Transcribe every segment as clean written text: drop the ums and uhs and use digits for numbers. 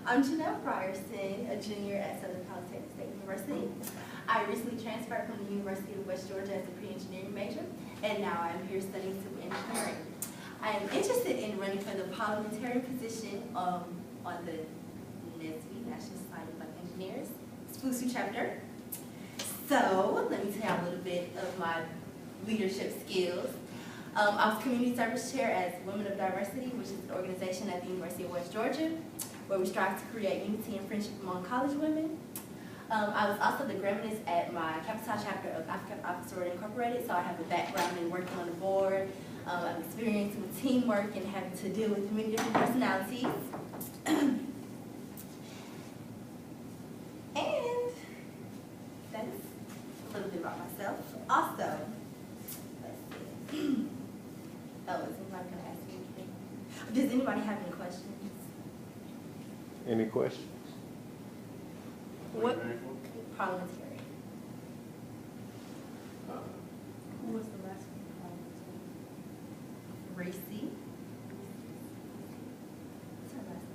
I'm Jenelle Frierson, a junior at Southern Polytechnic State University. I recently transferred from the University of West Georgia as a pre-engineering major, and now I'm here studying civil engineering. I am interested in running for the parliamentarian position on the NSBE, National Society of Black Engineers, SPSBE chapter. So, let me tell you a little bit of my leadership skills. I was community service chair at Women of Diversity, which is an organization at the University of West Georgia, where we strive to create unity and friendship among college women. I was also the Gremlins at my Capital chapter of African Officer Incorporated, so I have a background in working on the board. I'm experienced with teamwork and having to deal with many different personalities. And that is a little bit about myself. Also, let's see. Oh, is anybody going to ask me anything? Does anybody have any questions? Any questions? What? Parliamentarian. Who was the last one? Reese. What's her last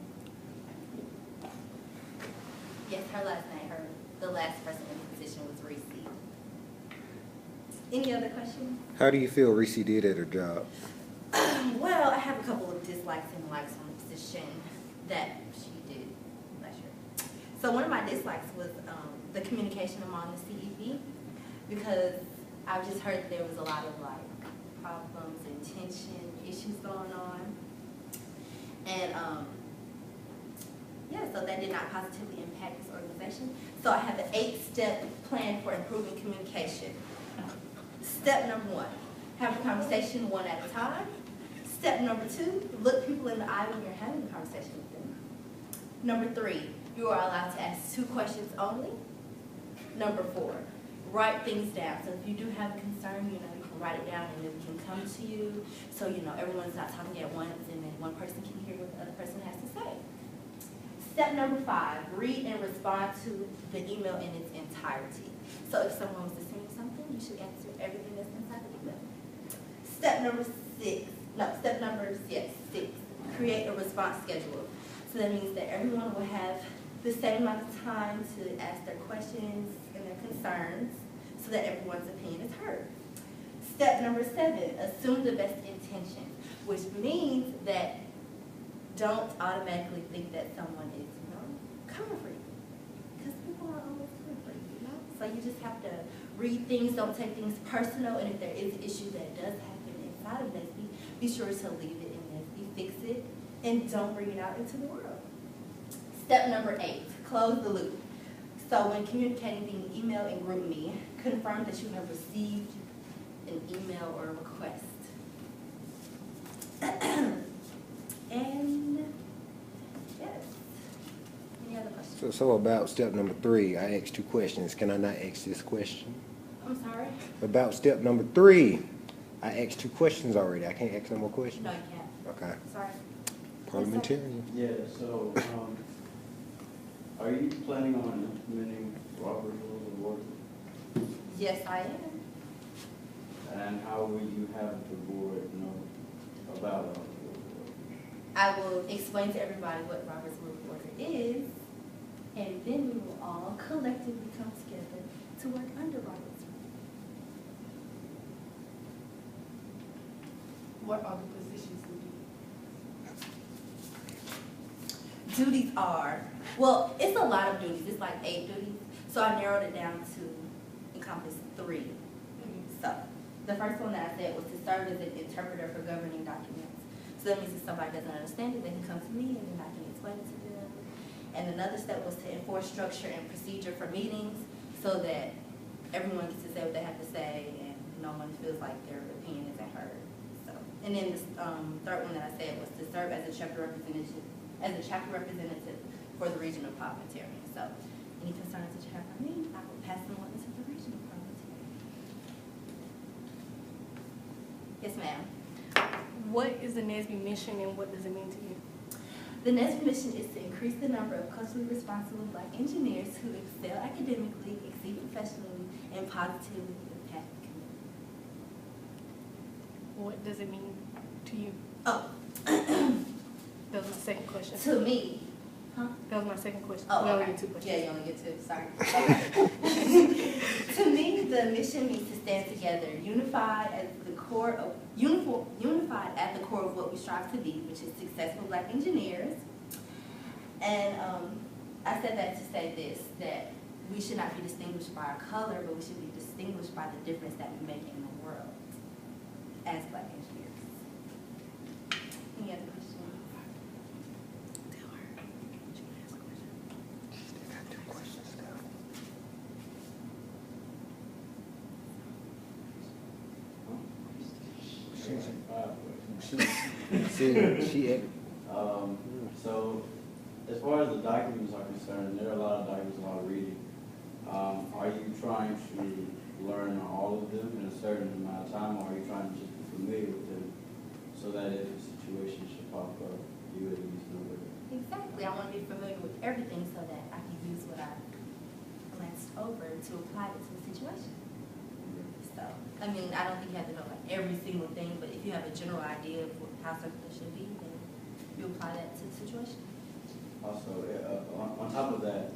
name? Yes, her last name. The last person in the position was Reese. Any other questions? How do you feel Reese did at her job? Well, I have a couple of dislikes and likes on the position that she did last year. So one of my dislikes was the communication among the CEB, because I've just heard that there was a lot of problems and tension, issues going on. And yeah, so that did not positively impact this organization. So I have an 8-step plan for improving communication. Step number 1, have a conversation one at a time. Step number 2, look people in the eye when you're having a conversation with them. Number 3, you are allowed to ask 2 questions only. Number 4, write things down. So if you do have a concern, you can write it down and it can come to you. So, everyone's not talking at once and then one person can hear what the other person has to say. Step number 5, read and respond to the email in its entirety. So if someone was to send you something, you should answer everything that's inside the email. Step number 6, create a response schedule. So that means that everyone will have the same amount of time to ask their questions and their concerns so that everyone's opinion is heard. Step number 7, assume the best intention, which means that don't automatically think that someone is, coming for you. Because people are always coming for you, So you just have to read things, don't take things personal, and if there is an issue that does happen inside of NSBE, be sure to leave it in NSBE, fix it, and don't bring it out into the world. Step number 8, close the loop. So when communicating via email and GroupMe, confirm that you have received an email or a request. And yes, any other questions? So about step number 3, I asked 2 questions. Can I not ask this question? I'm sorry? About step number 3, I asked 2 questions already. I can't ask no more questions? No, you can't. Okay. Sorry. Parliamentarian. Yeah, so, are you planning on implementing Robert's Rules of Order? Yes, I am. And how will you have the board know about Robert's Rules of Order? I will explain to everybody what Robert's Rule of Order is, and then we will all collectively come together to work under Robert's Rule. What other positions would you? Duties are, well, it's a lot of duties. It's like 8 duties. So I narrowed it down to encompass 3. So the first one that I said was to serve as an interpreter for governing documents. So that means if somebody doesn't understand it, they can come to me and then I can explain it to them. And another step was to enforce structure and procedure for meetings so that everyone gets to say what they have to say and no one feels like their opinion isn't heard. So, and then the third one that I said was to serve as a chapter representative for the regional parliamentarian. So any concerns that you have for me, I will pass them on to the regional parliamentarian. Yes, ma'am. What is the NSBE mission and what does it mean to you? The NSBE mission is to increase the number of culturally responsible Black engineers who excel academically, exceed professionally, and positively impact the community. What does it mean to you? Oh, That was the second question. to me, Huh? That was my second question. Oh, We only okay. get 2 questions. Yeah, you only get two, sorry. Okay. To me, the mission means to stand together, unified at the core of, unified at the core of what we strive to be, which is successful Black engineers. And I said that to say this, that we should not be distinguished by our color, but we should be distinguished by the difference that we make in the world as Black engineers. Any other questions? She So, as far as the documents are concerned, there are a lot of documents, a lot of reading. Are you trying to learn all of them in a certain amount of time, or are you trying to just be familiar with them so that if a situation should pop up, you at least know it? Exactly. I want to be familiar with everything so that I can use what I glanced over to apply it to the situation. So, I mean, I don't think you have to know like every single thing, but if you have a general idea of how something should be, then you apply that to the situation. Also, on top of that,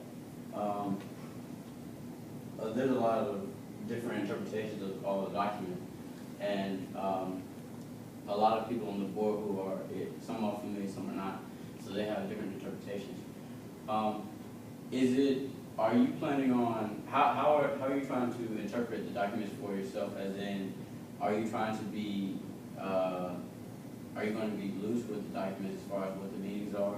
there's a lot of different interpretations of all the documents, and a lot of people on the board who are, some are familiar, some are not, so they have different interpretations. Are you planning on, how are you trying to interpret the documents for yourself, as in, are you trying to be, are you going to be loose with the documents as far as what the meetings are?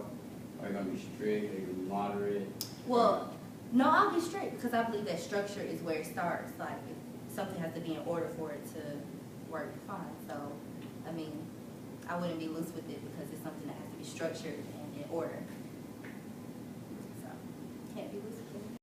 Are you going to be strict? Are you going to be moderate? Well, no, I'll be strict because I believe that structure is where it starts. Like, something has to be in order for it to work fine. So, I mean, I wouldn't be loose with it because it's something that has to be structured and in order.